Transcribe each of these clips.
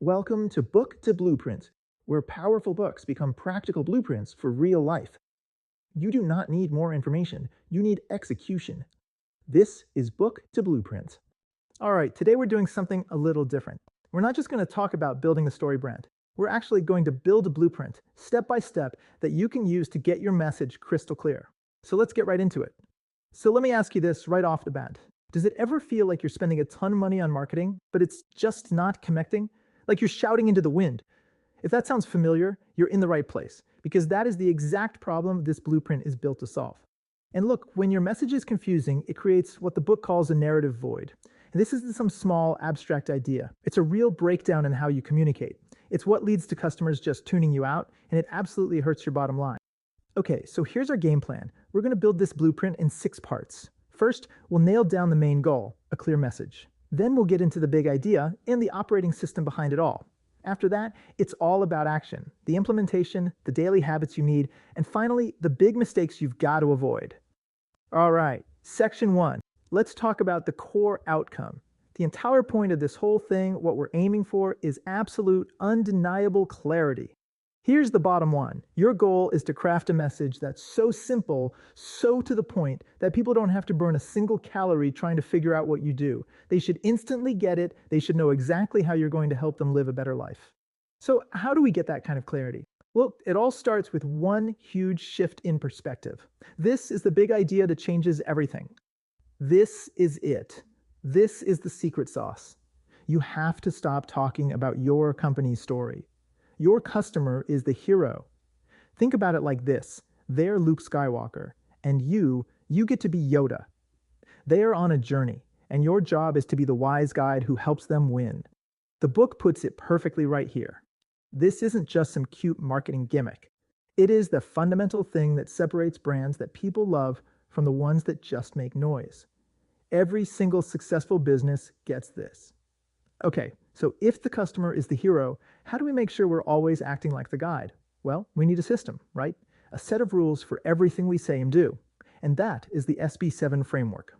Welcome to Book to Blueprint, where powerful books become practical blueprints for real life. You do not need more information, you need execution. This is Book to Blueprint. All right, today we're doing something a little different. We're not just going to talk about building the story brand. We're actually going to build a blueprint, step by step, that you can use to get your message crystal clear. So let's get right into it. So let me ask you this right off the bat. Does it ever feel like you're spending a ton of money on marketing, but it's just not connecting? Like you're shouting into the wind? If that sounds familiar, you're in the right place, because that is the exact problem this blueprint is built to solve. And look, when your message is confusing, it creates what the book calls a narrative void. And this isn't some small, abstract idea. It's a real breakdown in how you communicate. It's what leads to customers just tuning you out, and it absolutely hurts your bottom line. Okay, so here's our game plan. We're going to build this blueprint in 6 parts. First, we'll nail down the main goal, a clear message. Then we'll get into the big idea and the operating system behind it all. After that, it's all about action, the implementation, the daily habits you need, and finally, the big mistakes you've got to avoid. All right, section 1. Let's talk about the core outcome. The entire point of this whole thing, what we're aiming for, is absolute, undeniable clarity. Here's the bottom line. Your goal is to craft a message that's so simple, so to the point, that people don't have to burn a single calorie trying to figure out what you do. They should instantly get it. They should know exactly how you're going to help them live a better life. So how do we get that kind of clarity? Well, it all starts with one huge shift in perspective. This is the big idea that changes everything. This is it. This is the secret sauce. You have to stop talking about your company's story. Your customer is the hero. Think about it like this. They're Luke Skywalker, and you get to be Yoda. They are on a journey, and your job is to be the wise guide who helps them win. The book puts it perfectly right here. This isn't just some cute marketing gimmick. It is the fundamental thing that separates brands that people love from the ones that just make noise. Every single successful business gets this. Okay, so if the customer is the hero, how do we make sure we're always acting like the guide? Well, we need a system, right? A set of rules for everything we say and do. And that is the SB7 framework.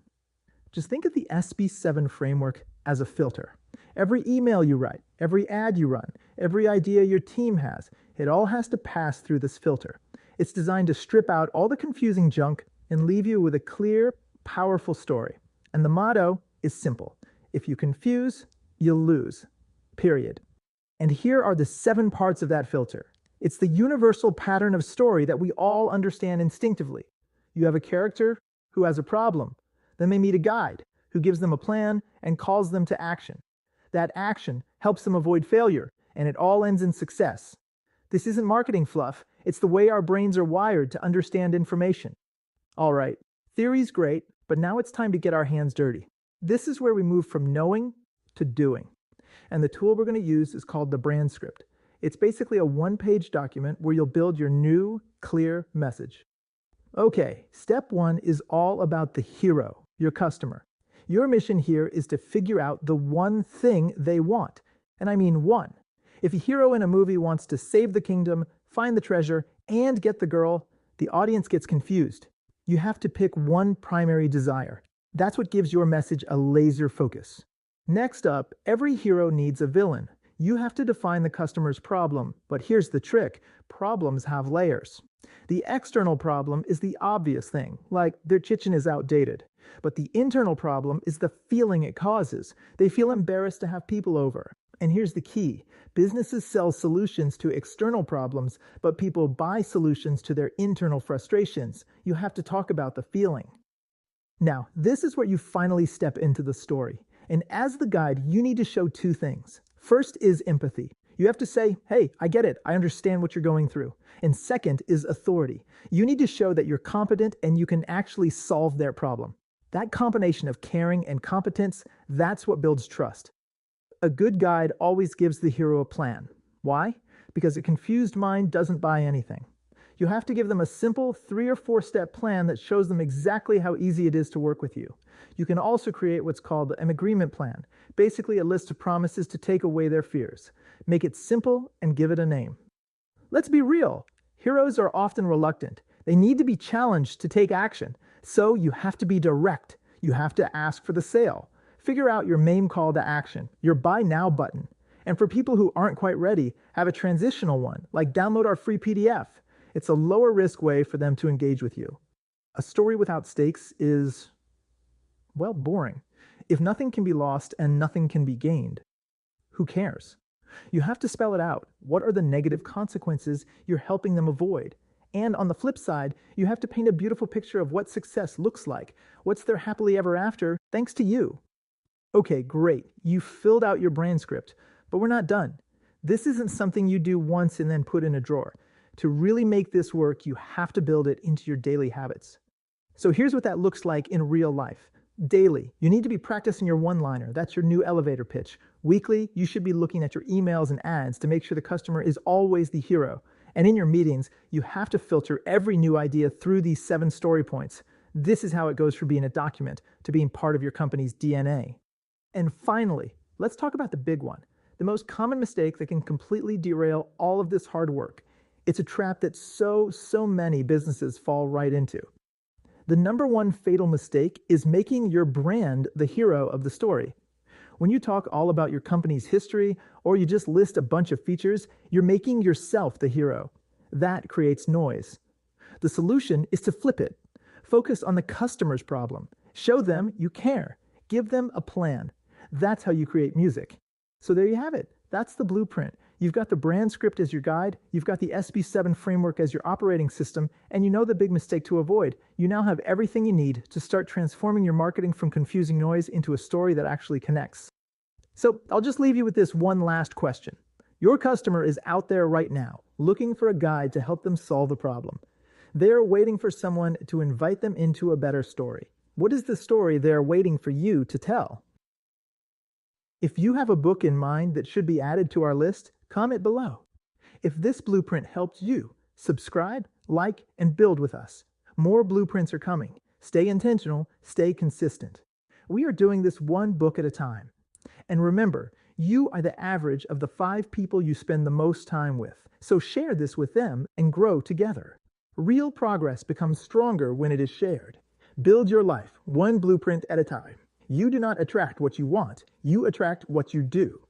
Just think of the SB7 framework as a filter. Every email you write, every ad you run, every idea your team has, it all has to pass through this filter. It's designed to strip out all the confusing junk and leave you with a clear, powerful story. And the motto is simple. If you confuse, you'll lose. Period. And here are the 7 parts of that filter. It's the universal pattern of story that we all understand instinctively. You have a character who has a problem. Then they meet a guide who gives them a plan and calls them to action. That action helps them avoid failure, and it all ends in success. This isn't marketing fluff. It's the way our brains are wired to understand information. All right, theory's great, but now it's time to get our hands dirty. This is where we move from knowing to doing. And the tool we're going to use is called the brand script. It's basically a 1-page document where you'll build your new, clear message. Okay, step 1 is all about the hero, your customer. Your mission here is to figure out the one thing they want. And I mean one. If a hero in a movie wants to save the kingdom, find the treasure, and get the girl, the audience gets confused. You have to pick one primary desire. That's what gives your message a laser focus. Next up, every hero needs a villain. You have to define the customer's problem, but here's the trick. Problems have layers. The external problem is the obvious thing, like their kitchen is outdated. But the internal problem is the feeling it causes. They feel embarrassed to have people over. And here's the key. Businesses sell solutions to external problems, but people buy solutions to their internal frustrations. You have to talk about the feeling. Now, this is where you finally step into the story. And as the guide, you need to show 2 things. First is empathy. You have to say, hey, I get it. I understand what you're going through. And second is authority. You need to show that you're competent and you can actually solve their problem. That combination of caring and competence, that's what builds trust. A good guide always gives the hero a plan. Why? Because a confused mind doesn't buy anything. You have to give them a simple 3 or 4-step plan that shows them exactly how easy it is to work with you. You can also create what's called an agreement plan, basically a list of promises to take away their fears. Make it simple and give it a name. Let's be real. Heroes are often reluctant. They need to be challenged to take action. So you have to be direct. You have to ask for the sale. Figure out your main call to action, your buy now button. And for people who aren't quite ready, have a transitional one, like download our free PDF. It's a lower risk way for them to engage with you. A story without stakes is, well, boring. If nothing can be lost and nothing can be gained, who cares? You have to spell it out. What are the negative consequences you're helping them avoid? And on the flip side, you have to paint a beautiful picture of what success looks like. What's their happily ever after, thanks to you. Okay, great. You filled out your brand script, but we're not done. This isn't something you do once and then put in a drawer. To really make this work, you have to build it into your daily habits. So here's what that looks like in real life. Daily, you need to be practicing your one-liner. That's your new elevator pitch. Weekly, you should be looking at your emails and ads to make sure the customer is always the hero. And in your meetings, you have to filter every new idea through these 7 story points. This is how it goes from being a document to being part of your company's DNA. And finally, let's talk about the big one, the most common mistake that can completely derail all of this hard work. It's a trap that so many businesses fall right into. The number one fatal mistake is making your brand the hero of the story. When you talk all about your company's history, or you just list a bunch of features, you're making yourself the hero. That creates noise. The solution is to flip it. Focus on the customer's problem. Show them you care. Give them a plan. That's how you create music. So there you have it. That's the blueprint. You've got the brand script as your guide, you've got the SB7 framework as your operating system, and you know the big mistake to avoid. You now have everything you need to start transforming your marketing from confusing noise into a story that actually connects. So I'll just leave you with this one last question. Your customer is out there right now, looking for a guide to help them solve the problem. They're waiting for someone to invite them into a better story. What is the story they're waiting for you to tell? If you have a book in mind that should be added to our list, comment below. If this blueprint helped you, subscribe, like, and build with us. More blueprints are coming. Stay intentional, stay consistent. We are doing this one book at a time. And remember, you are the average of the 5 people you spend the most time with. So share this with them and grow together. Real progress becomes stronger when it is shared. Build your life one blueprint at a time. You do not attract what you want, you attract what you do.